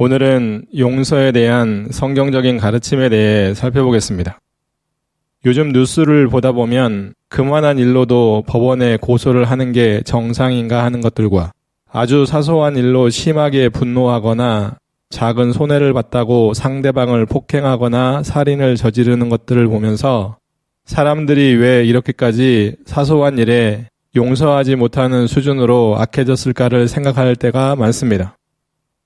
오늘은 용서에 대한 성경적인 가르침에 대해 살펴보겠습니다. 요즘 뉴스를 보다 보면 그만한 일로도 법원에 고소를 하는 게 정상인가 하는 것들과 아주 사소한 일로 심하게 분노하거나 작은 손해를 봤다고 상대방을 폭행하거나 살인을 저지르는 것들을 보면서 사람들이 왜 이렇게까지 사소한 일에 용서하지 못하는 수준으로 악해졌을까를 생각할 때가 많습니다.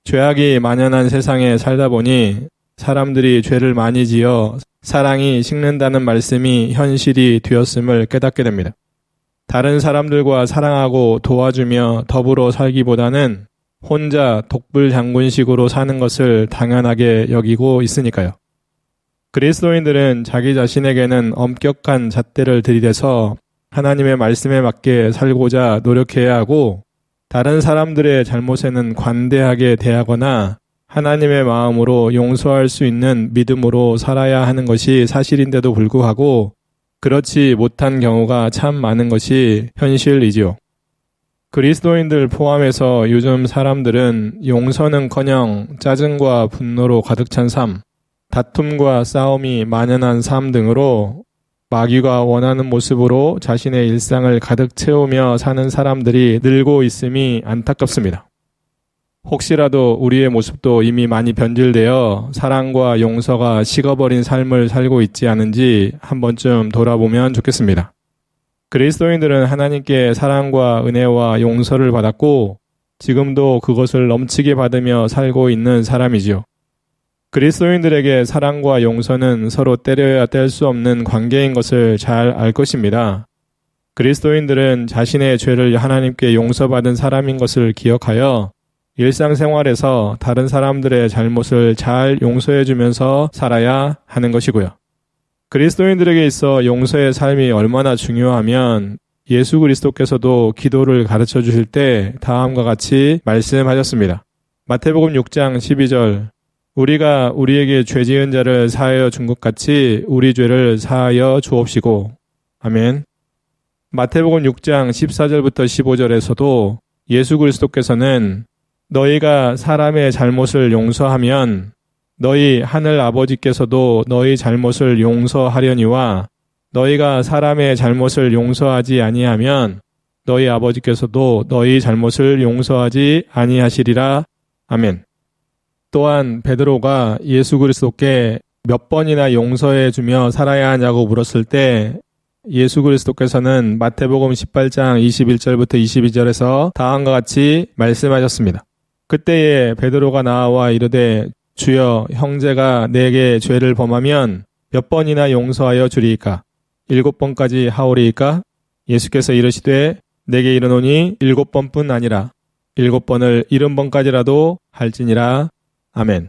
죄악이 만연한 세상에 살다 보니 사람들이 죄를 많이 지어 사랑이 식는다는 말씀이 현실이 되었음을 깨닫게 됩니다. 다른 사람들과 사랑하고 도와주며 더불어 살기보다는 혼자 독불장군식으로 사는 것을 당연하게 여기고 있으니까요. 그리스도인들은 자기 자신에게는 엄격한 잣대를 들이대서 하나님의 말씀에 맞게 살고자 노력해야 하고, 다른 사람들의 잘못에는 관대하게 대하거나 하나님의 마음으로 용서할 수 있는 믿음으로 살아야 하는 것이 사실인데도 불구하고 그렇지 못한 경우가 참 많은 것이 현실이지요. 그리스도인들 포함해서 요즘 사람들은 용서는커녕 짜증과 분노로 가득 찬 삶, 다툼과 싸움이 만연한 삶 등으로 마귀가 원하는 모습으로 자신의 일상을 가득 채우며 사는 사람들이 늘고 있음이 안타깝습니다. 혹시라도 우리의 모습도 이미 많이 변질되어 사랑과 용서가 식어버린 삶을 살고 있지 않은지 한 번쯤 돌아보면 좋겠습니다. 그리스도인들은 하나님께 사랑과 은혜와 용서를 받았고 지금도 그것을 넘치게 받으며 살고 있는 사람이지요. 그리스도인들에게 사랑과 용서는 서로 때려야 뗄 수 없는 관계인 것을 잘 알 것입니다. 그리스도인들은 자신의 죄를 하나님께 용서받은 사람인 것을 기억하여 일상생활에서 다른 사람들의 잘못을 잘 용서해주면서 살아야 하는 것이고요. 그리스도인들에게 있어 용서의 삶이 얼마나 중요하면 예수 그리스도께서도 기도를 가르쳐 주실 때 다음과 같이 말씀하셨습니다. 마태복음 6장 12절, 우리가 우리에게 죄 지은 자를 사하여 준 것 같이 우리 죄를 사하여 주옵시고. 아멘. 마태복음 6장 14절부터 15절에서도 예수 그리스도께서는 너희가 사람의 잘못을 용서하면 너희 하늘 아버지께서도 너희 잘못을 용서하려니와 너희가 사람의 잘못을 용서하지 아니하면 너희 아버지께서도 너희 잘못을 용서하지 아니하시리라. 아멘. 또한 베드로가 예수 그리스도께 몇 번이나 용서해 주며 살아야 하냐고 물었을 때 예수 그리스도께서는 마태복음 18장 21절부터 22절에서 다음과 같이 말씀하셨습니다. 그때에 베드로가 나와 이르되 주여, 형제가 내게 죄를 범하면 몇 번이나 용서하여 주리이까? 7번까지 하오리이까? 예수께서 이르시되 내게 이르노니 7번뿐 아니라 7번을 70번까지라도 할지니라. 아멘.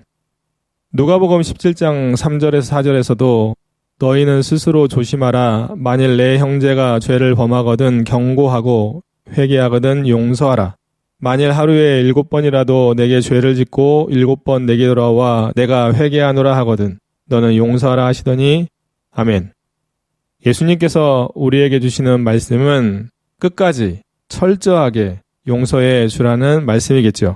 누가복음 17장 3절에서 4절에서도 너희는 스스로 조심하라. 만일 내 형제가 죄를 범하거든 경고하고 회개하거든 용서하라. 만일 하루에 7번이라도 내게 죄를 짓고 7번 내게 돌아와 내가 회개하노라 하거든 너는 용서하라 하시더니. 아멘. 예수님께서 우리에게 주시는 말씀은 끝까지 철저하게 용서해 주라는 말씀이겠죠.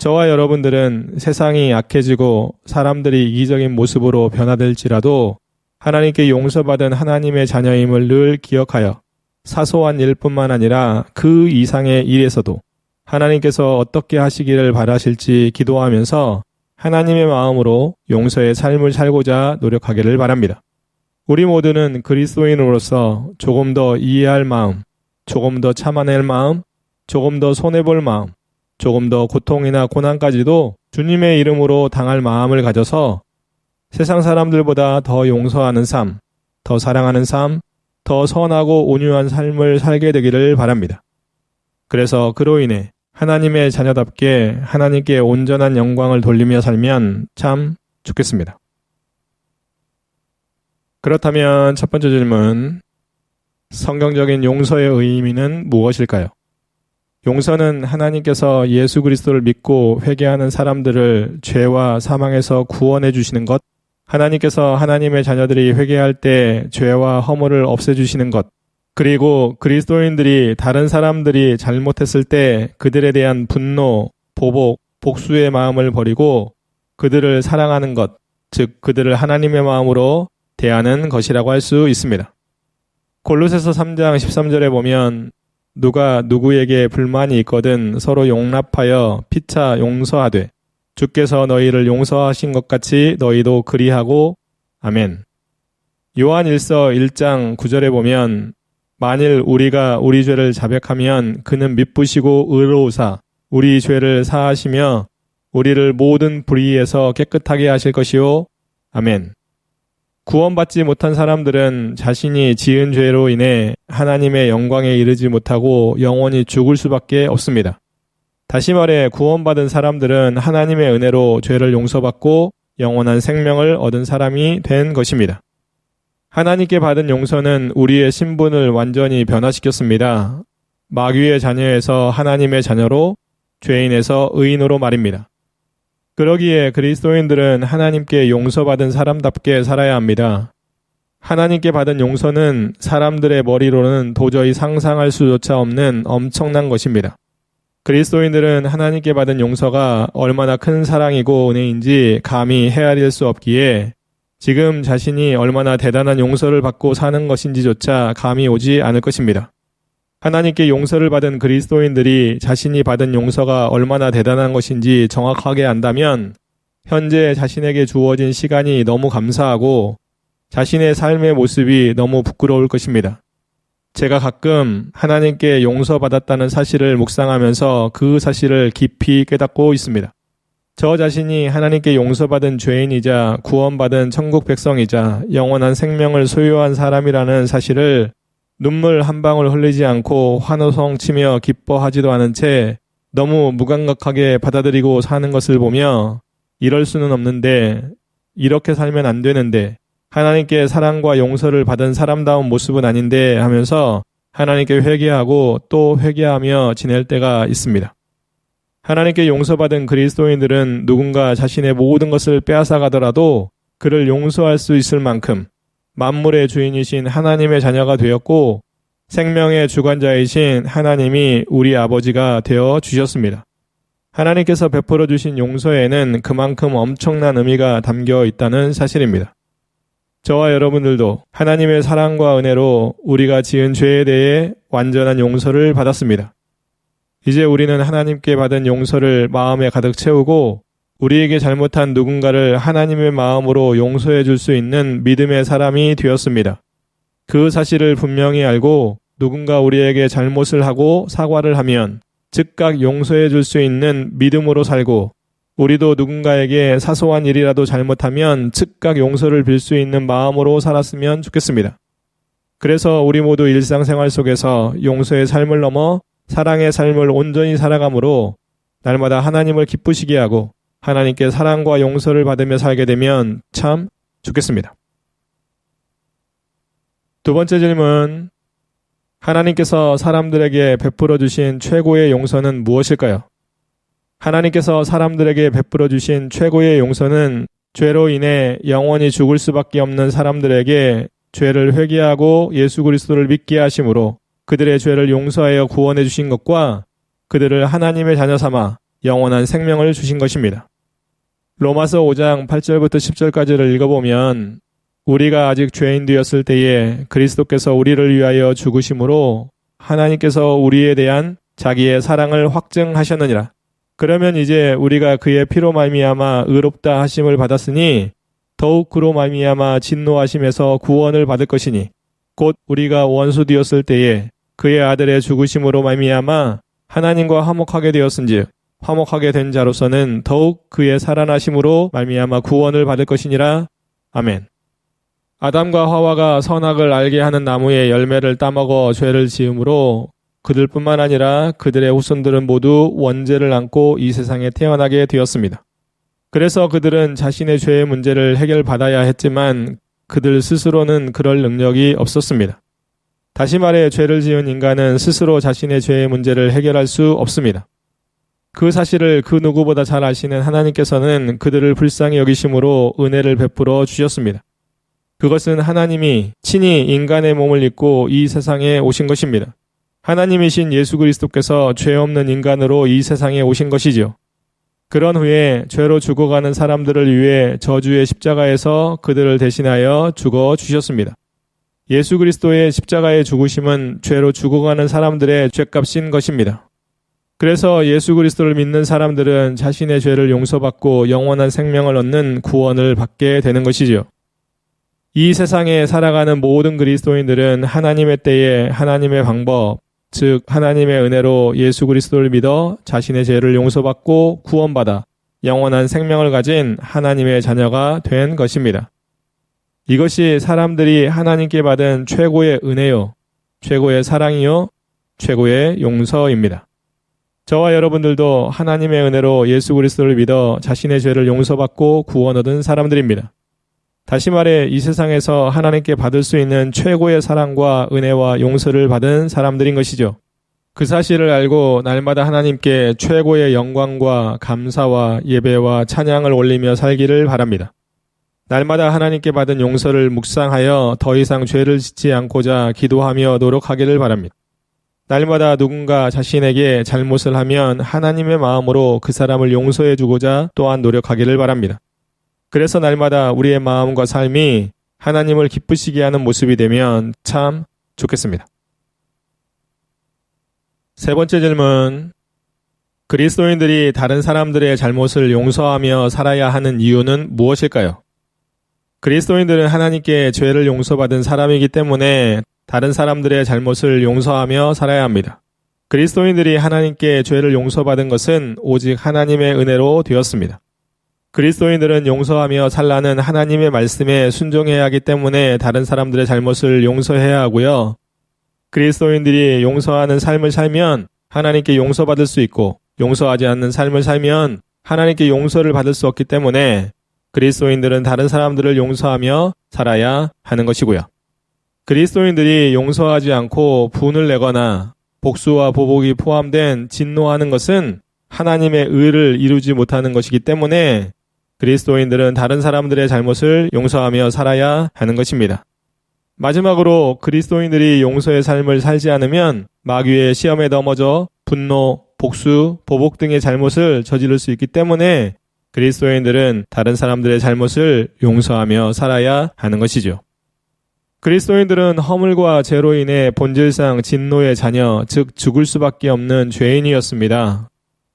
저와 여러분들은 세상이 악해지고 사람들이 이기적인 모습으로 변화될지라도 하나님께 용서받은 하나님의 자녀임을 늘 기억하여 사소한 일뿐만 아니라 그 이상의 일에서도 하나님께서 어떻게 하시기를 바라실지 기도하면서 하나님의 마음으로 용서의 삶을 살고자 노력하기를 바랍니다. 우리 모두는 그리스도인으로서 조금 더 이해할 마음, 조금 더 참아낼 마음, 조금 더 손해볼 마음, 조금 더 고통이나 고난까지도 주님의 이름으로 당할 마음을 가져서 세상 사람들보다 더 용서하는 삶, 더 사랑하는 삶, 더 선하고 온유한 삶을 살게 되기를 바랍니다. 그래서 그로 인해 하나님의 자녀답게 하나님께 온전한 영광을 돌리며 살면 참 좋겠습니다. 그렇다면 첫 번째 질문, 성경적인 용서의 의미는 무엇일까요? 용서는 하나님께서 예수 그리스도를 믿고 회개하는 사람들을 죄와 사망에서 구원해 주시는 것, 하나님께서 하나님의 자녀들이 회개할 때 죄와 허물을 없애주시는 것, 그리고 그리스도인들이 다른 사람들이 잘못했을 때 그들에 대한 분노, 보복, 복수의 마음을 버리고 그들을 사랑하는 것, 즉 그들을 하나님의 마음으로 대하는 것이라고 할 수 있습니다. 골로새서 3장 13절에 보면 누가 누구에게 불만이 있거든 서로 용납하여 피차 용서하되 주께서 너희를 용서하신 것 같이 너희도 그리하고 아멘. 요한일서 1장 9절에 보면 만일 우리가 우리 죄를 자백하면 그는 미쁘시고 의로우사 우리 죄를 사하시며 우리를 모든 불의에서 깨끗하게 하실 것이요. 아멘. 구원받지 못한 사람들은 자신이 지은 죄로 인해 하나님의 영광에 이르지 못하고 영원히 죽을 수밖에 없습니다. 다시 말해 구원받은 사람들은 하나님의 은혜로 죄를 용서받고 영원한 생명을 얻은 사람이 된 것입니다. 하나님께 받은 용서는 우리의 신분을 완전히 변화시켰습니다. 마귀의 자녀에서 하나님의 자녀로, 죄인에서 의인으로 말입니다. 그러기에 그리스도인들은 하나님께 용서받은 사람답게 살아야 합니다. 하나님께 받은 용서는 사람들의 머리로는 도저히 상상할 수조차 없는 엄청난 것입니다. 그리스도인들은 하나님께 받은 용서가 얼마나 큰 사랑이고 은혜인지 감히 헤아릴 수 없기에 지금 자신이 얼마나 대단한 용서를 받고 사는 것인지조차 감이 오지 않을 것입니다. 하나님께 용서를 받은 그리스도인들이 자신이 받은 용서가 얼마나 대단한 것인지 정확하게 안다면 현재 자신에게 주어진 시간이 너무 감사하고 자신의 삶의 모습이 너무 부끄러울 것입니다. 제가 가끔 하나님께 용서받았다는 사실을 묵상하면서 그 사실을 깊이 깨닫고 있습니다. 저 자신이 하나님께 용서받은 죄인이자 구원받은 천국 백성이자 영원한 생명을 소유한 사람이라는 사실을 눈물 한 방울 흘리지 않고 환호성 치며 기뻐하지도 않은 채 너무 무감각하게 받아들이고 사는 것을 보며 이럴 수는 없는데, 이렇게 살면 안 되는데, 하나님께 사랑과 용서를 받은 사람다운 모습은 아닌데 하면서 하나님께 회개하고 또 회개하며 지낼 때가 있습니다. 하나님께 용서받은 그리스도인들은 누군가 자신의 모든 것을 빼앗아 가더라도 그를 용서할 수 있을 만큼 만물의 주인이신 하나님의 자녀가 되었고 생명의 주관자이신 하나님이 우리 아버지가 되어 주셨습니다. 하나님께서 베풀어 주신 용서에는 그만큼 엄청난 의미가 담겨 있다는 사실입니다. 저와 여러분들도 하나님의 사랑과 은혜로 우리가 지은 죄에 대해 완전한 용서를 받았습니다. 이제 우리는 하나님께 받은 용서를 마음에 가득 채우고 우리에게 잘못한 누군가를 하나님의 마음으로 용서해 줄 수 있는 믿음의 사람이 되었습니다. 그 사실을 분명히 알고 누군가 우리에게 잘못을 하고 사과를 하면 즉각 용서해 줄 수 있는 믿음으로 살고 우리도 누군가에게 사소한 일이라도 잘못하면 즉각 용서를 빌 수 있는 마음으로 살았으면 좋겠습니다. 그래서 우리 모두 일상생활 속에서 용서의 삶을 넘어 사랑의 삶을 온전히 살아감으로 날마다 하나님을 기쁘시게 하고 하나님께 사랑과 용서를 받으며 살게 되면 참 좋겠습니다. 두 번째 질문, 하나님께서 사람들에게 베풀어 주신 최고의 용서는 무엇일까요? 하나님께서 사람들에게 베풀어 주신 최고의 용서는 죄로 인해 영원히 죽을 수밖에 없는 사람들에게 죄를 회개하고 예수 그리스도를 믿게 하심으로 그들의 죄를 용서하여 구원해 주신 것과 그들을 하나님의 자녀 삼아 영원한 생명을 주신 것입니다. 로마서 5장 8절부터 10절까지를 읽어보면 우리가 아직 죄인 되었을 때에 그리스도께서 우리를 위하여 죽으심으로 하나님께서 우리에 대한 자기의 사랑을 확증하셨느니라. 그러면 이제 우리가 그의 피로 말미암아 의롭다 하심을 받았으니 더욱 그로 말미암아 진노하심에서 구원을 받을 것이니 곧 우리가 원수 되었을 때에 그의 아들의 죽으심으로 말미암아 하나님과 화목하게 되었은즉 화목하게 된 자로서는 더욱 그의 살아나심으로 말미암아 구원을 받을 것이니라. 아멘. 아담과 하와가 선악을 알게 하는 나무의 열매를 따먹어 죄를 지음으로 그들뿐만 아니라 그들의 후손들은 모두 원죄를 안고 이 세상에 태어나게 되었습니다. 그래서 그들은 자신의 죄의 문제를 해결받아야 했지만 그들 스스로는 그럴 능력이 없었습니다. 다시 말해 죄를 지은 인간은 스스로 자신의 죄의 문제를 해결할 수 없습니다. 그 사실을 그 누구보다 잘 아시는 하나님께서는 그들을 불쌍히 여기심으로 은혜를 베풀어 주셨습니다. 그것은 하나님이 친히 인간의 몸을 입고 이 세상에 오신 것입니다. 하나님이신 예수 그리스도께서 죄 없는 인간으로 이 세상에 오신 것이죠. 그런 후에 죄로 죽어가는 사람들을 위해 저주의 십자가에서 그들을 대신하여 죽어 주셨습니다. 예수 그리스도의 십자가의 죽으심은 죄로 죽어가는 사람들의 죄값인 것입니다. 그래서 예수 그리스도를 믿는 사람들은 자신의 죄를 용서받고 영원한 생명을 얻는 구원을 받게 되는 것이지요. 이 세상에 살아가는 모든 그리스도인들은 하나님의 때에 하나님의 방법, 즉 하나님의 은혜로 예수 그리스도를 믿어 자신의 죄를 용서받고 구원받아 영원한 생명을 가진 하나님의 자녀가 된 것입니다. 이것이 사람들이 하나님께 받은 최고의 은혜요, 최고의 사랑이요, 최고의 용서입니다. 저와 여러분들도 하나님의 은혜로 예수 그리스도를 믿어 자신의 죄를 용서받고 구원 얻은 사람들입니다. 다시 말해 이 세상에서 하나님께 받을 수 있는 최고의 사랑과 은혜와 용서를 받은 사람들인 것이죠. 그 사실을 알고 날마다 하나님께 최고의 영광과 감사와 예배와 찬양을 올리며 살기를 바랍니다. 날마다 하나님께 받은 용서를 묵상하여 더 이상 죄를 짓지 않고자 기도하며 노력하기를 바랍니다. 날마다 누군가 자신에게 잘못을 하면 하나님의 마음으로 그 사람을 용서해 주고자 또한 노력하기를 바랍니다. 그래서 날마다 우리의 마음과 삶이 하나님을 기쁘시게 하는 모습이 되면 참 좋겠습니다. 세 번째 질문. 그리스도인들이 다른 사람들의 잘못을 용서하며 살아야 하는 이유는 무엇일까요? 그리스도인들은 하나님께 죄를 용서받은 사람이기 때문에 다른 사람들의 잘못을 용서하며 살아야 합니다. 그리스도인들이 하나님께 죄를 용서받은 것은 오직 하나님의 은혜로 되었습니다. 그리스도인들은 용서하며 살라는 하나님의 말씀에 순종해야 하기 때문에 다른 사람들의 잘못을 용서해야 하고요. 그리스도인들이 용서하는 삶을 살면 하나님께 용서받을 수 있고 용서하지 않는 삶을 살면 하나님께 용서를 받을 수 없기 때문에 그리스도인들은 다른 사람들을 용서하며 살아야 하는 것이고요. 그리스도인들이 용서하지 않고 분을 내거나 복수와 보복이 포함된 진노하는 것은 하나님의 의를 이루지 못하는 것이기 때문에 그리스도인들은 다른 사람들의 잘못을 용서하며 살아야 하는 것입니다. 마지막으로 그리스도인들이 용서의 삶을 살지 않으면 마귀의 시험에 넘어져 분노, 복수, 보복 등의 잘못을 저지를 수 있기 때문에 그리스도인들은 다른 사람들의 잘못을 용서하며 살아야 하는 것이죠. 그리스도인들은 허물과 죄로 인해 본질상 진노의 자녀, 즉 죽을 수밖에 없는 죄인이었습니다.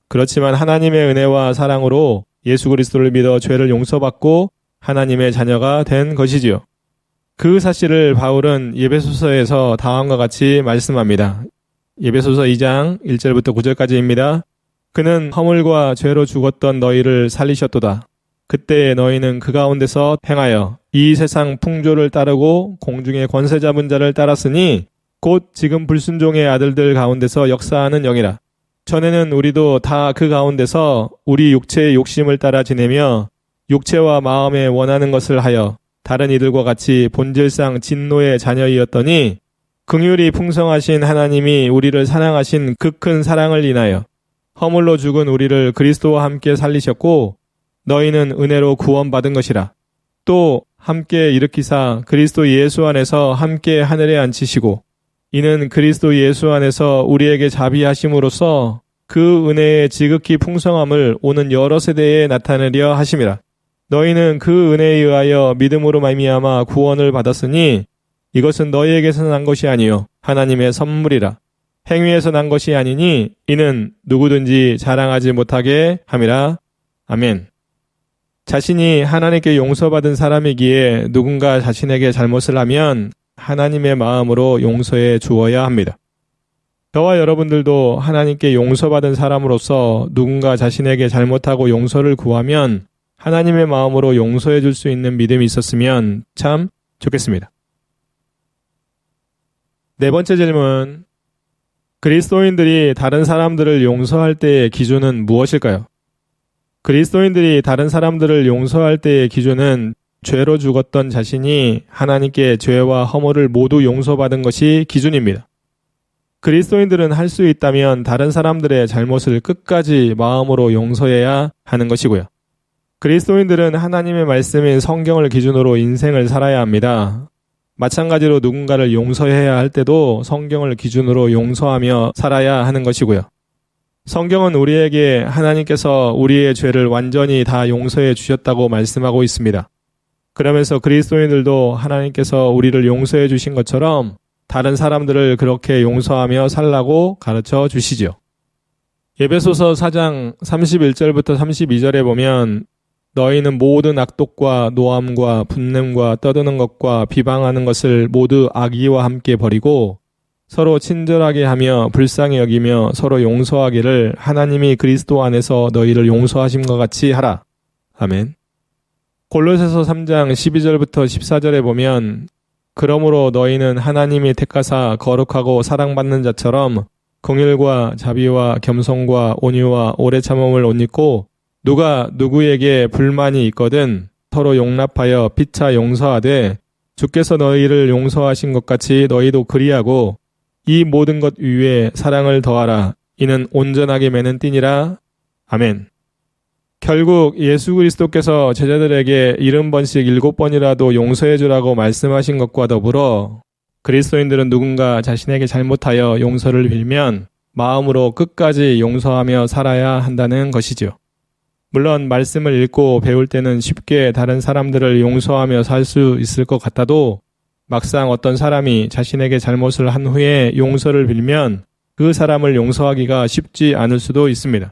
그렇지만 하나님의 은혜와 사랑으로 예수 그리스도를 믿어 죄를 용서받고 하나님의 자녀가 된 것이지요. 그 사실을 바울은 에베소서에서 다음과 같이 말씀합니다. 에베소서 2장 1절부터 9절까지입니다. 그는 허물과 죄로 죽었던 너희를 살리셨도다. 그때 너희는 그 가운데서 행하여 이 세상 풍조를 따르고 공중의 권세 잡은 자를 따랐으니 곧 지금 불순종의 아들들 가운데서 역사하는 영이라. 전에는 우리도 다 그 가운데서 우리 육체의 욕심을 따라 지내며 육체와 마음에 원하는 것을 하여 다른 이들과 같이 본질상 진노의 자녀이었더니 긍휼이 풍성하신 하나님이 우리를 사랑하신 그 큰 사랑을 인하여 허물로 죽은 우리를 그리스도와 함께 살리셨고 너희는 은혜로 구원받은 것이라. 또 함께 일으키사 그리스도 예수 안에서 함께 하늘에 앉히시고 이는 그리스도 예수 안에서 우리에게 자비하심으로써 그 은혜의 지극히 풍성함을 오는 여러 세대에 나타내려 하심이라. 너희는 그 은혜에 의하여 믿음으로 말미암아 구원을 받았으니 이것은 너희에게서 난 것이 아니요 하나님의 선물이라. 행위에서 난 것이 아니니 이는 누구든지 자랑하지 못하게 함이라. 아멘. 자신이 하나님께 용서받은 사람이기에 누군가 자신에게 잘못을 하면 하나님의 마음으로 용서해 주어야 합니다. 저와 여러분들도 하나님께 용서받은 사람으로서 누군가 자신에게 잘못하고 용서를 구하면 하나님의 마음으로 용서해 줄 수 있는 믿음이 있었으면 참 좋겠습니다. 네 번째 질문. 그리스도인들이 다른 사람들을 용서할 때의 기준은 무엇일까요? 그리스도인들이 다른 사람들을 용서할 때의 기준은 죄로 죽었던 자신이 하나님께 죄와 허물을 모두 용서받은 것이 기준입니다. 그리스도인들은 할 수 있다면 다른 사람들의 잘못을 끝까지 마음으로 용서해야 하는 것이고요. 그리스도인들은 하나님의 말씀인 성경을 기준으로 인생을 살아야 합니다. 마찬가지로 누군가를 용서해야 할 때도 성경을 기준으로 용서하며 살아야 하는 것이고요. 성경은 우리에게 하나님께서 우리의 죄를 완전히 다 용서해 주셨다고 말씀하고 있습니다. 그러면서 그리스도인들도 하나님께서 우리를 용서해 주신 것처럼 다른 사람들을 그렇게 용서하며 살라고 가르쳐 주시죠. 에베소서 4장 31절부터 32절에 보면 너희는 모든 악독과 노함과 분냄과 떠드는 것과 비방하는 것을 모두 악의와 함께 버리고 서로 친절하게 하며 불쌍히 여기며 서로 용서하기를 하나님이 그리스도 안에서 너희를 용서하심과 같이 하라. 아멘. 골로새서 3장 12절부터 14절에 보면 그러므로 너희는 하나님이 택하사 거룩하고 사랑받는 자처럼 긍휼과 자비와 겸손과 온유와 오래 참음을 옷 입고 누가 누구에게 불만이 있거든 서로 용납하여 피차 용서하되 주께서 너희를 용서하신 것 같이 너희도 그리하고 이 모든 것 위에 사랑을 더하라. 이는 온전하게 매는 띠니라. 아멘. 결국 예수 그리스도께서 제자들에게 70번씩 7번이라도 용서해 주라고 말씀하신 것과 더불어 그리스도인들은 누군가 자신에게 잘못하여 용서를 빌면 마음으로 끝까지 용서하며 살아야 한다는 것이죠. 물론 말씀을 읽고 배울 때는 쉽게 다른 사람들을 용서하며 살 수 있을 것 같아도 막상 어떤 사람이 자신에게 잘못을 한 후에 용서를 빌면 그 사람을 용서하기가 쉽지 않을 수도 있습니다.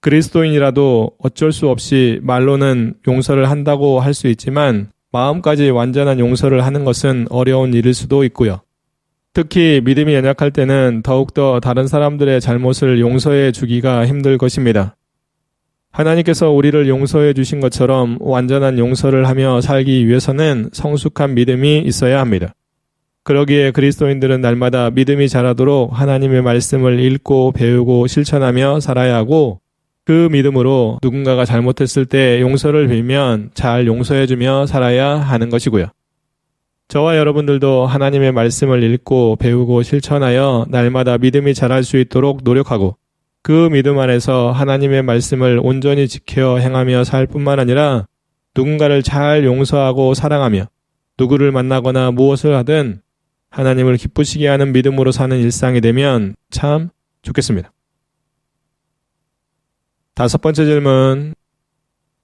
그리스도인이라도 어쩔 수 없이 말로는 용서를 한다고 할 수 있지만 마음까지 완전한 용서를 하는 것은 어려운 일일 수도 있고요. 특히 믿음이 연약할 때는 더욱더 다른 사람들의 잘못을 용서해 주기가 힘들 것입니다. 하나님께서 우리를 용서해 주신 것처럼 완전한 용서를 하며 살기 위해서는 성숙한 믿음이 있어야 합니다. 그러기에 그리스도인들은 날마다 믿음이 자라도록 하나님의 말씀을 읽고 배우고 실천하며 살아야 하고 그 믿음으로 누군가가 잘못했을 때 용서를 빌면 잘 용서해주며 살아야 하는 것이고요. 저와 여러분들도 하나님의 말씀을 읽고 배우고 실천하여 날마다 믿음이 자랄 수 있도록 노력하고 그 믿음 안에서 하나님의 말씀을 온전히 지켜 행하며 살 뿐만 아니라 누군가를 잘 용서하고 사랑하며 누구를 만나거나 무엇을 하든 하나님을 기쁘시게 하는 믿음으로 사는 일상이 되면 참 좋겠습니다. 5번째 질문.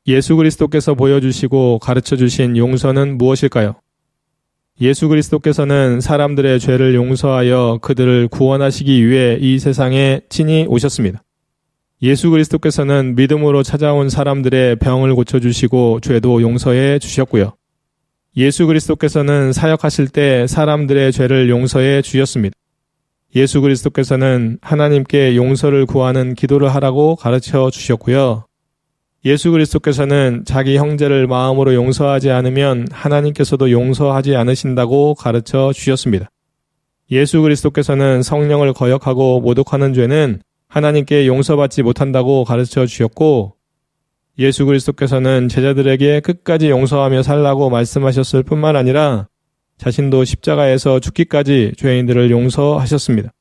예수 그리스도께서 보여주시고 가르쳐 주신 용서는 무엇일까요? 예수 그리스도께서는 사람들의 죄를 용서하여 그들을 구원하시기 위해 이 세상에 친히 오셨습니다. 예수 그리스도께서는 믿음으로 찾아온 사람들의 병을 고쳐주시고 죄도 용서해 주셨고요. 예수 그리스도께서는 사역하실 때 사람들의 죄를 용서해 주셨습니다. 예수 그리스도께서는 하나님께 용서를 구하는 기도를 하라고 가르쳐 주셨고요. 예수 그리스도께서는 자기 형제를 마음으로 용서하지 않으면 하나님께서도 용서하지 않으신다고 가르쳐 주셨습니다. 예수 그리스도께서는 성령을 거역하고 모독하는 죄는 하나님께 용서받지 못한다고 가르쳐 주셨고 예수 그리스도께서는 제자들에게 끝까지 용서하며 살라고 말씀하셨을 뿐만 아니라 자신도 십자가에서 죽기까지 죄인들을 용서하셨습니다.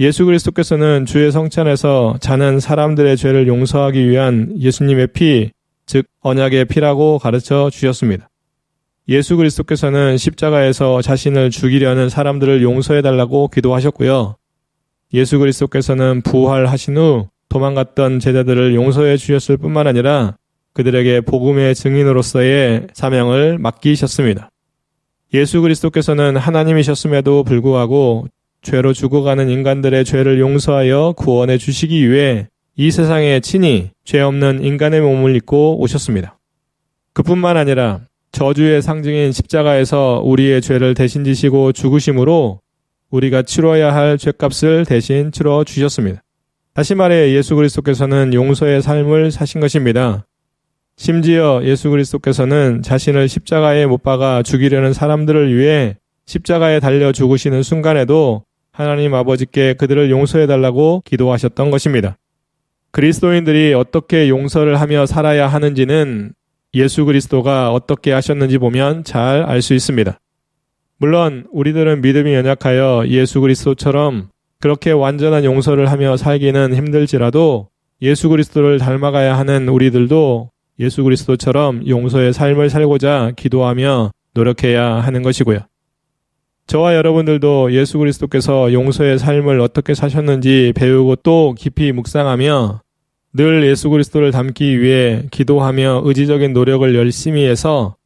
예수 그리스도께서는 주의 성찬에서 자는 사람들의 죄를 용서하기 위한 예수님의 피, 즉 언약의 피라고 가르쳐 주셨습니다. 예수 그리스도께서는 십자가에서 자신을 죽이려는 사람들을 용서해달라고 기도하셨고요. 예수 그리스도께서는 부활하신 후 도망갔던 제자들을 용서해 주셨을 뿐만 아니라 그들에게 복음의 증인으로서의 사명을 맡기셨습니다. 예수 그리스도께서는 하나님이셨음에도 불구하고 죄로 죽어가는 인간들의 죄를 용서하여 구원해 주시기 위해 이 세상에 친히 죄 없는 인간의 몸을 입고 오셨습니다. 그뿐만 아니라 저주의 상징인 십자가에서 우리의 죄를 대신 지시고 죽으심으로 우리가 치러야 할 죄값을 대신 치러 주셨습니다. 다시 말해 예수 그리스도께서는 용서의 삶을 사신 것입니다. 심지어 예수 그리스도께서는 자신을 십자가에 못 박아 죽이려는 사람들을 위해 십자가에 달려 죽으시는 순간에도 하나님 아버지께 그들을 용서해달라고 기도하셨던 것입니다. 그리스도인들이 어떻게 용서를 하며 살아야 하는지는 예수 그리스도가 어떻게 하셨는지 보면 잘 알 수 있습니다. 물론 우리들은 믿음이 연약하여 예수 그리스도처럼 그렇게 완전한 용서를 하며 살기는 힘들지라도 예수 그리스도를 닮아가야 하는 우리들도 예수 그리스도처럼 용서의 삶을 살고자 기도하며 노력해야 하는 것이고요. 저와 여러분들도 예수 그리스도께서 용서의 삶을 어떻게 사셨는지 배우고 또 깊이 묵상하며 늘 예수 그리스도를 닮기 위해 기도하며 의지적인 노력을 열심히 해서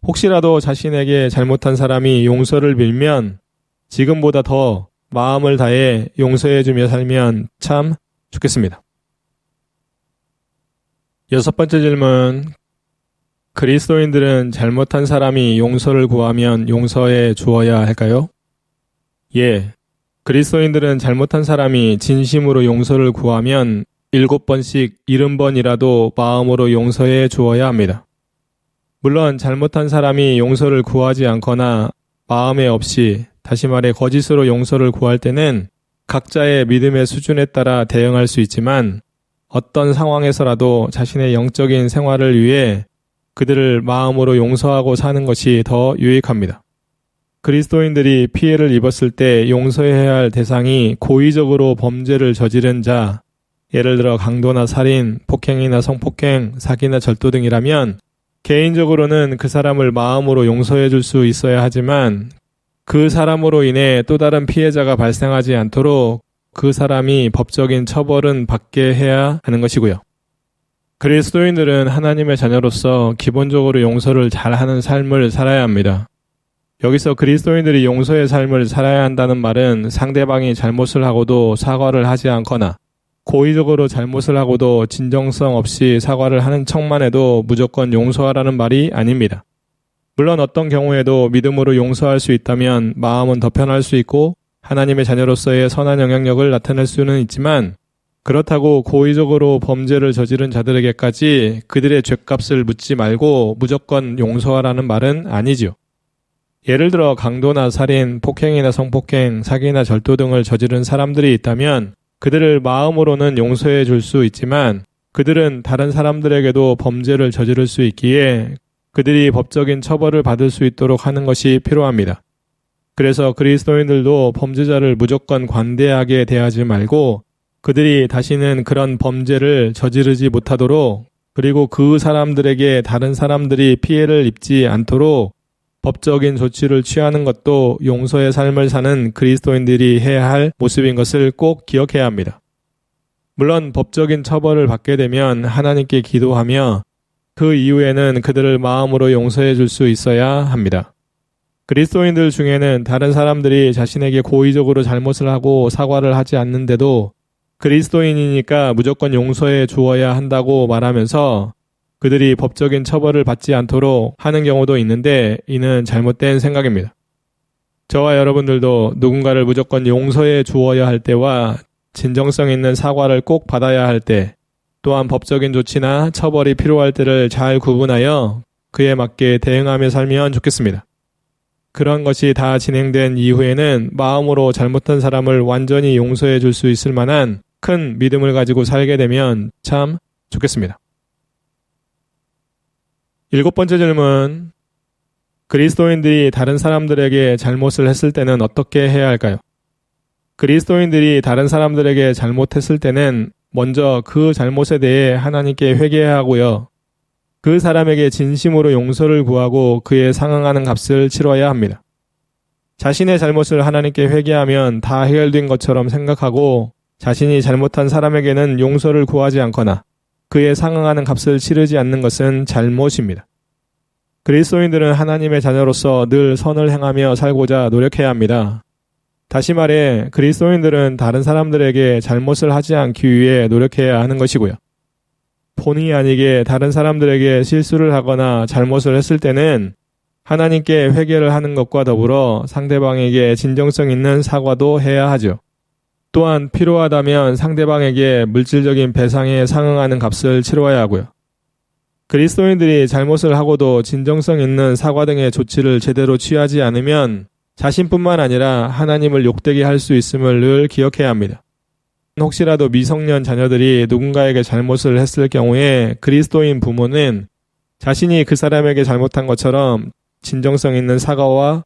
혹시라도 자신에게 잘못한 사람이 용서를 빌면 지금보다 더 마음을 다해 용서해주며 살면 참 좋겠습니다. 6번째 질문. 그리스도인들은 잘못한 사람이 용서를 구하면 용서해 주어야 할까요? 예. 그리스도인들은 잘못한 사람이 진심으로 용서를 구하면 7번씩 70번이라도 마음으로 용서해 주어야 합니다. 물론 잘못한 사람이 용서를 구하지 않거나 마음에 없이, 다시 말해 거짓으로 용서를 구할 때는 각자의 믿음의 수준에 따라 대응할 수 있지만 어떤 상황에서라도 자신의 영적인 생활을 위해 그들을 마음으로 용서하고 사는 것이 더 유익합니다. 그리스도인들이 피해를 입었을 때 용서해야 할 대상이 고의적으로 범죄를 저지른 자, 예를 들어 강도나 살인, 폭행이나 성폭행, 사기나 절도 등이라면 개인적으로는 그 사람을 마음으로 용서해 줄 수 있어야 하지만 그 사람으로 인해 또 다른 피해자가 발생하지 않도록 그 사람이 법적인 처벌은 받게 해야 하는 것이고요. 그리스도인들은 하나님의 자녀로서 기본적으로 용서를 잘하는 삶을 살아야 합니다. 여기서 그리스도인들이 용서의 삶을 살아야 한다는 말은 상대방이 잘못을 하고도 사과를 하지 않거나 고의적으로 잘못을 하고도 진정성 없이 사과를 하는 척만 해도 무조건 용서하라는 말이 아닙니다. 물론 어떤 경우에도 믿음으로 용서할 수 있다면 마음은 더 편할 수 있고 하나님의 자녀로서의 선한 영향력을 나타낼 수는 있지만 그렇다고 고의적으로 범죄를 저지른 자들에게까지 그들의 죗값을 묻지 말고 무조건 용서하라는 말은 아니지요. 예를 들어 강도나 살인, 폭행이나 성폭행, 사기나 절도 등을 저지른 사람들이 있다면 그들을 마음으로는 용서해 줄 수 있지만 그들은 다른 사람들에게도 범죄를 저지를 수 있기에 그들이 법적인 처벌을 받을 수 있도록 하는 것이 필요합니다. 그래서 그리스도인들도 범죄자를 무조건 관대하게 대하지 말고 그들이 다시는 그런 범죄를 저지르지 못하도록, 그리고 그 사람들에게 다른 사람들이 피해를 입지 않도록 법적인 조치를 취하는 것도 용서의 삶을 사는 그리스도인들이 해야 할 모습인 것을 꼭 기억해야 합니다. 물론 법적인 처벌을 받게 되면 하나님께 기도하며 그 이후에는 그들을 마음으로 용서해 줄 수 있어야 합니다. 그리스도인들 중에는 다른 사람들이 자신에게 고의적으로 잘못을 하고 사과를 하지 않는데도 그리스도인이니까 무조건 용서해 주어야 한다고 말하면서 그들이 법적인 처벌을 받지 않도록 하는 경우도 있는데 이는 잘못된 생각입니다. 저와 여러분들도 누군가를 무조건 용서해 주어야 할 때와 진정성 있는 사과를 꼭 받아야 할 때, 또한 법적인 조치나 처벌이 필요할 때를 잘 구분하여 그에 맞게 대응하며 살면 좋겠습니다. 그런 것이 다 진행된 이후에는 마음으로 잘못한 사람을 완전히 용서해 줄 수 있을 만한 큰 믿음을 가지고 살게 되면 참 좋겠습니다. 7번째 질문. 그리스도인들이 다른 사람들에게 잘못을 했을 때는 어떻게 해야 할까요? 그리스도인들이 다른 사람들에게 잘못했을 때는 먼저 그 잘못에 대해 하나님께 회개해야 하고요. 그 사람에게 진심으로 용서를 구하고 그에 상응하는 값을 치러야 합니다. 자신의 잘못을 하나님께 회개하면 다 해결된 것처럼 생각하고 자신이 잘못한 사람에게는 용서를 구하지 않거나 그에 상응하는 값을 치르지 않는 것은 잘못입니다. 그리스도인들은 하나님의 자녀로서 늘 선을 행하며 살고자 노력해야 합니다. 다시 말해 그리스도인들은 다른 사람들에게 잘못을 하지 않기 위해 노력해야 하는 것이고요. 본의 아니게 다른 사람들에게 실수를 하거나 잘못을 했을 때는 하나님께 회개를 하는 것과 더불어 상대방에게 진정성 있는 사과도 해야 하죠. 또한 필요하다면 상대방에게 물질적인 배상에 상응하는 값을 치러야 하고요. 그리스도인들이 잘못을 하고도 진정성 있는 사과 등의 조치를 제대로 취하지 않으면 자신뿐만 아니라 하나님을 욕되게 할 수 있음을 늘 기억해야 합니다. 혹시라도 미성년 자녀들이 누군가에게 잘못을 했을 경우에 그리스도인 부모는 자신이 그 사람에게 잘못한 것처럼 진정성 있는 사과와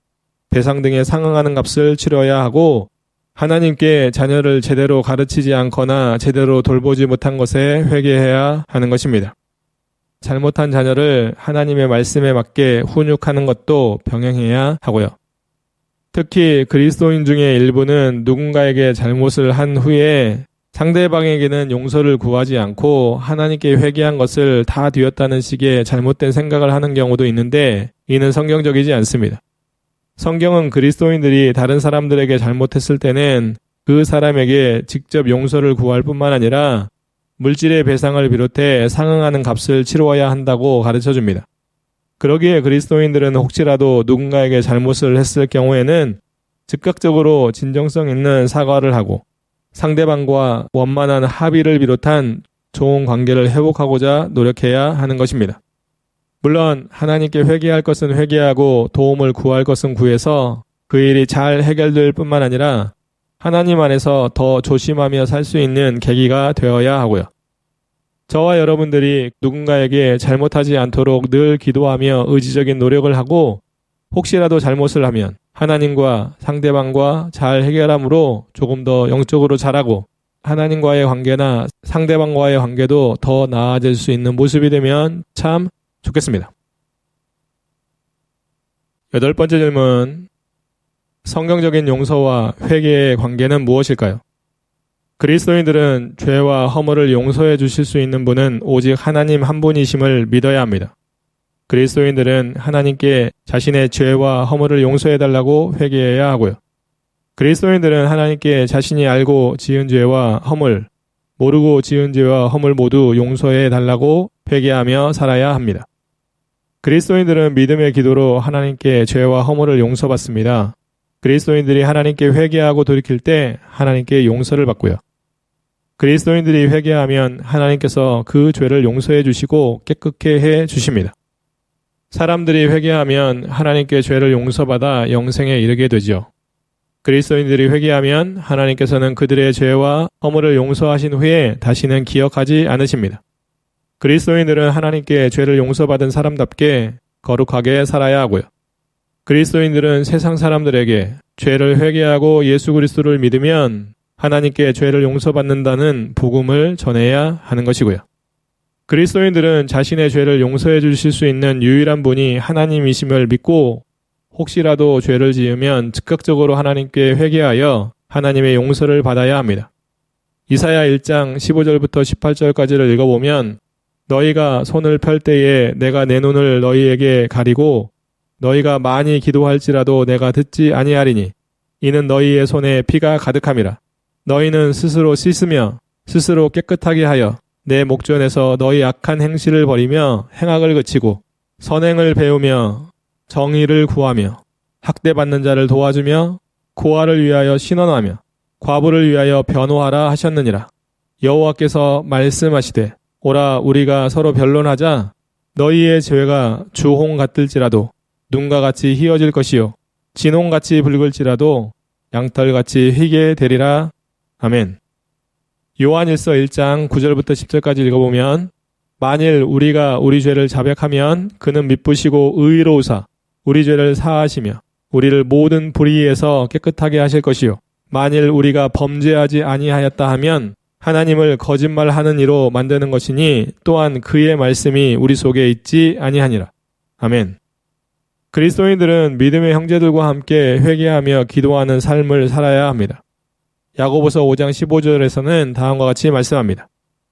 배상 등에 상응하는 값을 치러야 하고 하나님께 자녀를 제대로 가르치지 않거나 제대로 돌보지 못한 것에 회개해야 하는 것입니다. 잘못한 자녀를 하나님의 말씀에 맞게 훈육하는 것도 병행해야 하고요. 특히 그리스도인 중에 일부는 누군가에게 잘못을 한 후에 상대방에게는 용서를 구하지 않고 하나님께 회개한 것을 다 뒤였다는 식의 잘못된 생각을 하는 경우도 있는데 이는 성경적이지 않습니다. 성경은 그리스도인들이 다른 사람들에게 잘못했을 때는 그 사람에게 직접 용서를 구할 뿐만 아니라 물질의 배상을 비롯해 상응하는 값을 치루어야 한다고 가르쳐줍니다. 그러기에 그리스도인들은 혹시라도 누군가에게 잘못을 했을 경우에는 즉각적으로 진정성 있는 사과를 하고 상대방과 원만한 합의를 비롯한 좋은 관계를 회복하고자 노력해야 하는 것입니다. 물론 하나님께 회개할 것은 회개하고 도움을 구할 것은 구해서 그 일이 잘 해결될 뿐만 아니라 하나님 안에서 더 조심하며 살 수 있는 계기가 되어야 하고요. 저와 여러분들이 누군가에게 잘못하지 않도록 늘 기도하며 의지적인 노력을 하고 혹시라도 잘못을 하면 하나님과 상대방과 잘 해결함으로 조금 더 영적으로 자라고 하나님과의 관계나 상대방과의 관계도 더 나아질 수 있는 모습이 되면 참 좋겠습니다. 8번째 질문. 성경적인 용서와 회개의 관계는 무엇일까요? 그리스도인들은 죄와 허물을 용서해 주실 수 있는 분은 오직 하나님 한 분이심을 믿어야 합니다. 그리스도인들은 하나님께 자신의 죄와 허물을 용서해 달라고 회개해야 하고요. 그리스도인들은 하나님께 자신이 알고 지은 죄와 허물, 모르고 지은 죄와 허물 모두 용서해 달라고 회개하며 살아야 합니다. 그리스도인들은 믿음의 기도로 하나님께 죄와 허물을 용서받습니다. 그리스도인들이 하나님께 회개하고 돌이킬 때 하나님께 용서를 받고요. 그리스도인들이 회개하면 하나님께서 그 죄를 용서해 주시고 깨끗게 해 주십니다. 사람들이 회개하면 하나님께 죄를 용서받아 영생에 이르게 되지요. 그리스도인들이 회개하면 하나님께서는 그들의 죄와 허물을 용서하신 후에 다시는 기억하지 않으십니다. 그리스도인들은 하나님께 죄를 용서받은 사람답게 거룩하게 살아야 하고요. 그리스도인들은 세상 사람들에게 죄를 회개하고 예수 그리스도를 믿으면 하나님께 죄를 용서받는다는 복음을 전해야 하는 것이고요. 그리스도인들은 자신의 죄를 용서해 주실 수 있는 유일한 분이 하나님이심을 믿고 혹시라도 죄를 지으면 즉각적으로 하나님께 회개하여 하나님의 용서를 받아야 합니다. 이사야 1장 15절부터 18절까지를 읽어보면 너희가 손을 펼 때에 내가 내 눈을 너희에게 가리고 너희가 많이 기도할지라도 내가 듣지 아니하리니 이는 너희의 손에 피가 가득함이라. 너희는 스스로 씻으며 스스로 깨끗하게 하여 내 목전에서 너희 악한 행실을 버리며 행악을 그치고 선행을 배우며 정의를 구하며 학대받는 자를 도와주며 고아를 위하여 신원하며 과부를 위하여 변호하라 하셨느니라. 여호와께서 말씀하시되 오라 우리가 서로 변론하자. 너희의 죄가 주홍 같을지라도 눈과 같이 희어질 것이요 진홍같이 붉을지라도 양털같이 희게 되리라. 아멘. 요한일서 1장 9절부터 10절까지 읽어보면 만일 우리가 우리 죄를 자백하면 그는 미쁘시고 의로우사 우리 죄를 사하시며 우리를 모든 불의에서 깨끗하게 하실 것이요 만일 우리가 범죄하지 아니하였다 하면 하나님을 거짓말하는 이로 만드는 것이니 또한 그의 말씀이 우리 속에 있지 아니하니라. 아멘. 그리스도인들은 믿음의 형제들과 함께 회개하며 기도하는 삶을 살아야 합니다. 야고보서 5장 15절에서는 다음과 같이 말씀합니다.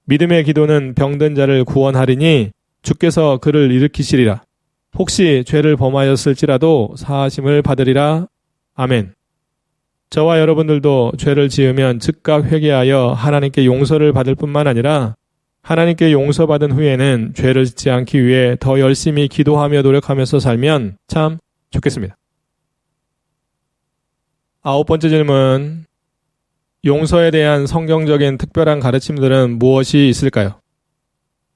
믿음의 기도는 병든 자를 구원하리니 주께서 그를 일으키시리라. 혹시 죄를 범하였을지라도 사하심을 받으리라. 아멘. 저와 여러분들도 죄를 지으면 즉각 회개하여 하나님께 용서를 받을 뿐만 아니라 하나님께 용서받은 후에는 죄를 짓지 않기 위해 더 열심히 기도하며 노력하면서 살면 참 좋겠습니다. 9번째 질문. 용서에 대한 성경적인 특별한 가르침들은 무엇이 있을까요?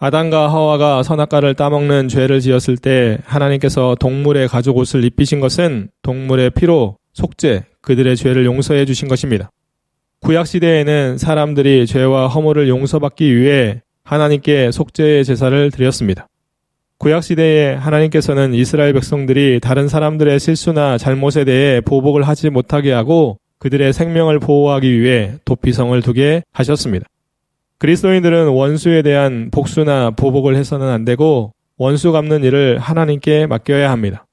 아담과 하와가 선악과를 따먹는 죄를 지었을 때 하나님께서 동물의 가죽 옷을 입히신 것은 동물의 피로 속죄, 그들의 죄를 용서해 주신 것입니다. 구약시대에는 사람들이 죄와 허물을 용서받기 위해 하나님께 속죄의 제사를 드렸습니다. 구약시대에 하나님께서는 이스라엘 백성들이 다른 사람들의 실수나 잘못에 대해 보복을 하지 못하게 하고 그들의 생명을 보호하기 위해 도피성을 두게 하셨습니다. 그리스도인들은 원수에 대한 복수나 보복을 해서는 안 되고 원수 갚는 일을 하나님께 맡겨야 합니다.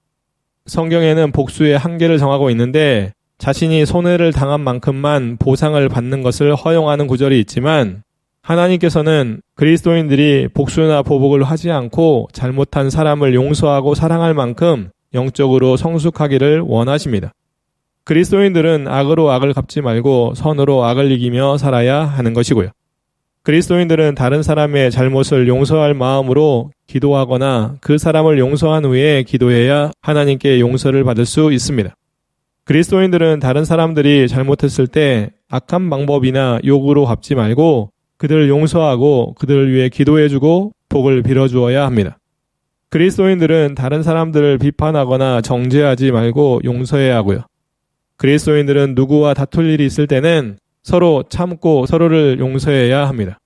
성경에는 복수의 한계를 정하고 있는데 자신이 손해를 당한 만큼만 보상을 받는 것을 허용하는 구절이 있지만 하나님께서는 그리스도인들이 복수나 보복을 하지 않고 잘못한 사람을 용서하고 사랑할 만큼 영적으로 성숙하기를 원하십니다. 그리스도인들은 악으로 악을 갚지 말고 선으로 악을 이기며 살아야 하는 것이고요. 그리스도인들은 다른 사람의 잘못을 용서할 마음으로 기도하거나 그 사람을 용서한 후에 기도해야 하나님께 용서를 받을 수 있습니다. 그리스도인들은 다른 사람들이 잘못했을 때 악한 방법이나 욕으로 갚지 말고 그들을 용서하고 그들을 위해 기도해주고 복을 빌어주어야 합니다. 그리스도인들은 다른 사람들을 비판하거나 정죄하지 말고 용서해야 하고요. 그리스도인들은 누구와 다툴 일이 있을 때는 서로 참고 서로를 용서해야 합니다.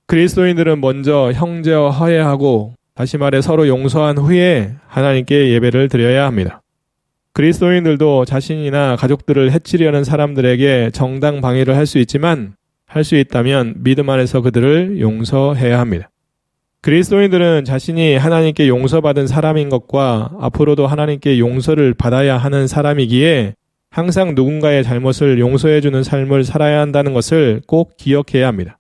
그리스도인들은 먼저 형제와 화해하고 다시 말해 서로 용서한 후에 하나님께 예배를 드려야 합니다. 그리스도인들도 자신이나 가족들을 해치려는 사람들에게 정당 방위를 할 수 있지만 할 수 있다면 믿음 안에서 그들을 용서해야 합니다. 그리스도인들은 자신이 하나님께 용서받은 사람인 것과 앞으로도 하나님께 용서를 받아야 하는 사람이기에 항상 누군가의 잘못을 용서해주는 삶을 살아야 한다는 것을 꼭 기억해야 합니다.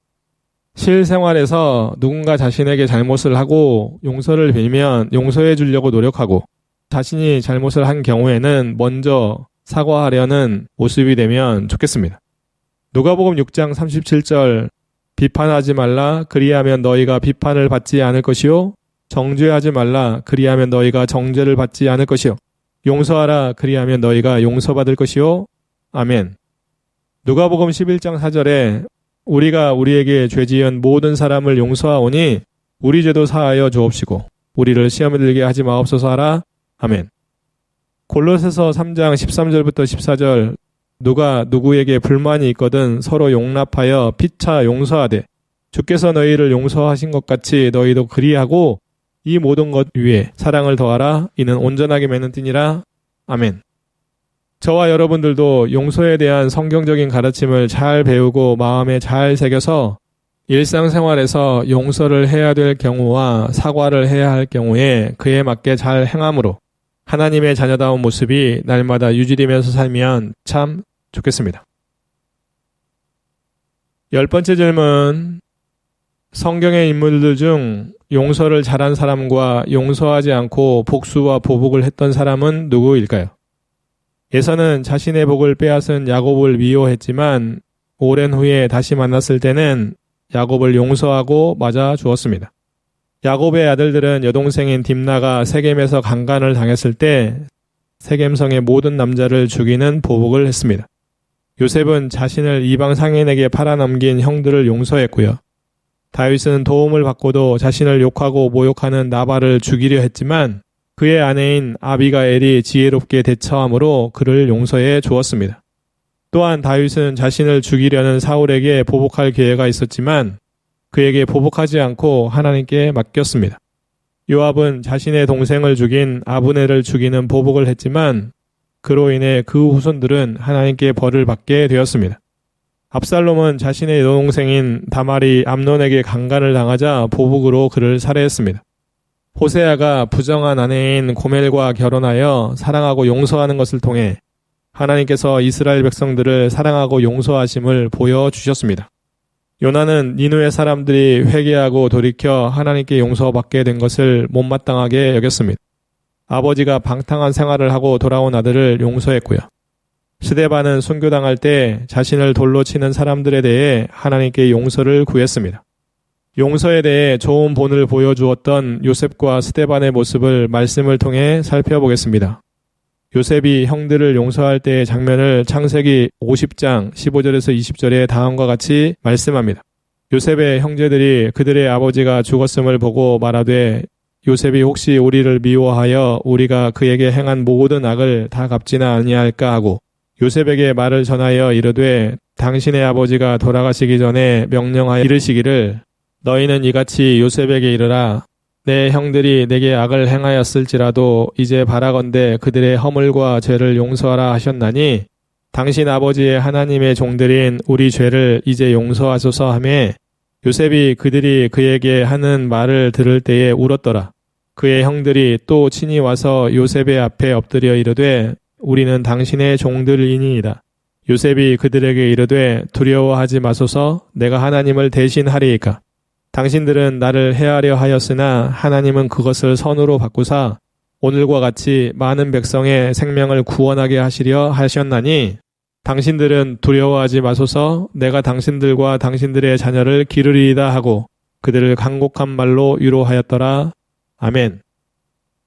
실생활에서 누군가 자신에게 잘못을 하고 용서를 빌면 용서해 주려고 노력하고 자신이 잘못을 한 경우에는 먼저 사과하려는 모습이 되면 좋겠습니다. 누가복음 6장 37절 비판하지 말라 그리하면 너희가 비판을 받지 않을 것이요 정죄하지 말라 그리하면 너희가 정죄를 받지 않을 것이요 용서하라 그리하면 너희가 용서받을 것이요 아멘. 누가복음 11장 4절에 우리가 우리에게 죄지은 모든 사람을 용서하오니 우리 죄도 사하여 주옵시고 우리를 시험에 들게 하지 마옵소서 하라. 아멘. 골로새서 3장 13절부터 14절 누가 누구에게 불만이 있거든 서로 용납하여 피차 용서하되 주께서 너희를 용서하신 것 같이 너희도 그리하고 이 모든 것 위에 사랑을 더하라. 이는 온전하게 맺는 띠니라. 아멘. 저와 여러분들도 용서에 대한 성경적인 가르침을 잘 배우고 마음에 잘 새겨서 일상생활에서 용서를 해야 될 경우와 사과를 해야 할 경우에 그에 맞게 잘 행함으로 하나님의 자녀다운 모습이 날마다 유지되면서 살면 참 좋겠습니다. 10번째 질문. 성경의 인물들 중 용서를 잘한 사람과 용서하지 않고 복수와 보복을 했던 사람은 누구일까요? 에서는 자신의 복을 빼앗은 야곱을 미워했지만 오랜 후에 다시 만났을 때는 야곱을 용서하고 맞아 주었습니다. 야곱의 아들들은 여동생인 딥나가 세겜에서 강간을 당했을 때 세겜성의 모든 남자를 죽이는 보복을 했습니다. 요셉은 자신을 이방 상인에게 팔아넘긴 형들을 용서했고요. 다윗은 도움을 받고도 자신을 욕하고 모욕하는 나발을 죽이려 했지만 그의 아내인 아비가엘이 지혜롭게 대처함으로 그를 용서해 주었습니다. 또한 다윗은 자신을 죽이려는 사울에게 보복할 기회가 있었지만 그에게 보복하지 않고 하나님께 맡겼습니다. 요압은 자신의 동생을 죽인 아브넬을 죽이는 보복을 했지만 그로 인해 그 후손들은 하나님께 벌을 받게 되었습니다. 압살롬은 자신의 여동생인 다말이 암논에게 강간을 당하자 보복으로 그를 살해했습니다. 호세아가 부정한 아내인 고멜과 결혼하여 사랑하고 용서하는 것을 통해 하나님께서 이스라엘 백성들을 사랑하고 용서하심을 보여주셨습니다. 요나는 니느웨 사람들이 회개하고 돌이켜 하나님께 용서받게 된 것을 못마땅하게 여겼습니다. 아버지가 방탕한 생활을 하고 돌아온 아들을 용서했고요. 스데반은 순교당할 때 자신을 돌로 치는 사람들에 대해 하나님께 용서를 구했습니다. 용서에 대해 좋은 본을 보여주었던 요셉과 스데반의 모습을 말씀을 통해 살펴보겠습니다. 요셉이 형들을 용서할 때의 장면을 창세기 50장 15절에서 20절에 다음과 같이 말씀합니다. 요셉의 형제들이 그들의 아버지가 죽었음을 보고 말하되 요셉이 혹시 우리를 미워하여 우리가 그에게 행한 모든 악을 다 갚지나 아니할까 하고 요셉에게 말을 전하여 이르되 당신의 아버지가 돌아가시기 전에 명령하여 이르시기를 너희는 이같이 요셉에게 이르라 내 형들이 내게 악을 행하였을지라도 이제 바라건대 그들의 허물과 죄를 용서하라 하셨나니 당신 아버지의 하나님의 종들인 우리 죄를 이제 용서하소서 하매 요셉이 그들이 그에게 하는 말을 들을 때에 울었더라. 그의 형들이 또 친히 와서 요셉의 앞에 엎드려 이르되 우리는 당신의 종들이니이다. 요셉이 그들에게 이르되 두려워하지 마소서. 내가 하나님을 대신하리이까. 당신들은 나를 해하려 하였으나 하나님은 그것을 선으로 바꾸사 오늘과 같이 많은 백성의 생명을 구원하게 하시려 하셨나니 당신들은 두려워하지 마소서. 내가 당신들과 당신들의 자녀를 기르리이다 하고 그들을 간곡한 말로 위로하였더라. 아멘.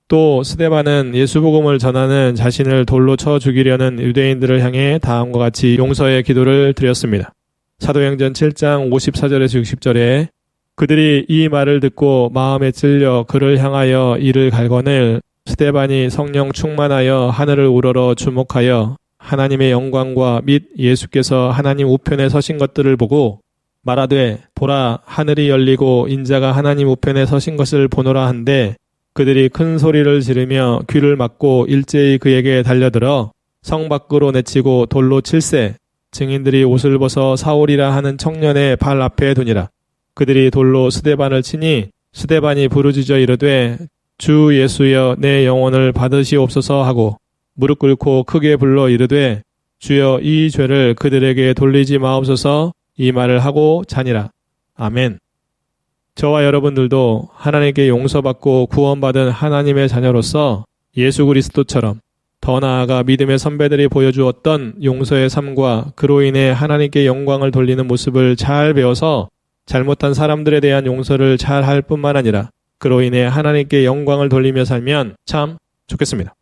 또 스데반은 예수복음을 전하는 자신을 돌로 쳐 죽이려는 유대인들을 향해 다음과 같이 용서의 기도를 드렸습니다. 사도행전 7장 54절에서 60절에 그들이 이 말을 듣고 마음에 찔려 그를 향하여 이를 갈거늘 스데반이 성령 충만하여 하늘을 우러러 주목하여 하나님의 영광과 및 예수께서 하나님 우편에 서신 것들을 보고 말하되 보라 하늘이 열리고 인자가 하나님 우편에 서신 것을 보노라 한데 그들이 큰 소리를 지르며 귀를 막고 일제히 그에게 달려들어 성 밖으로 내치고 돌로 칠세 증인들이 옷을 벗어 사울이라 하는 청년의 발 앞에 두니라. 그들이 돌로 스데반을 치니 스데반이 부르짖어 이르되 주 예수여 내 영혼을 받으시옵소서 하고 무릎 꿇고 크게 불러 이르되 주여 이 죄를 그들에게 돌리지 마옵소서. 이 말을 하고 자니라. 아멘. 저와 여러분들도 하나님께 용서받고 구원받은 하나님의 자녀로서 예수 그리스도처럼 더 나아가 믿음의 선배들이 보여주었던 용서의 삶과 그로 인해 하나님께 영광을 돌리는 모습을 잘 배워서 잘못한 사람들에 대한 용서를 잘 할 뿐만 아니라 그로 인해 하나님께 영광을 돌리며 살면 참 좋겠습니다.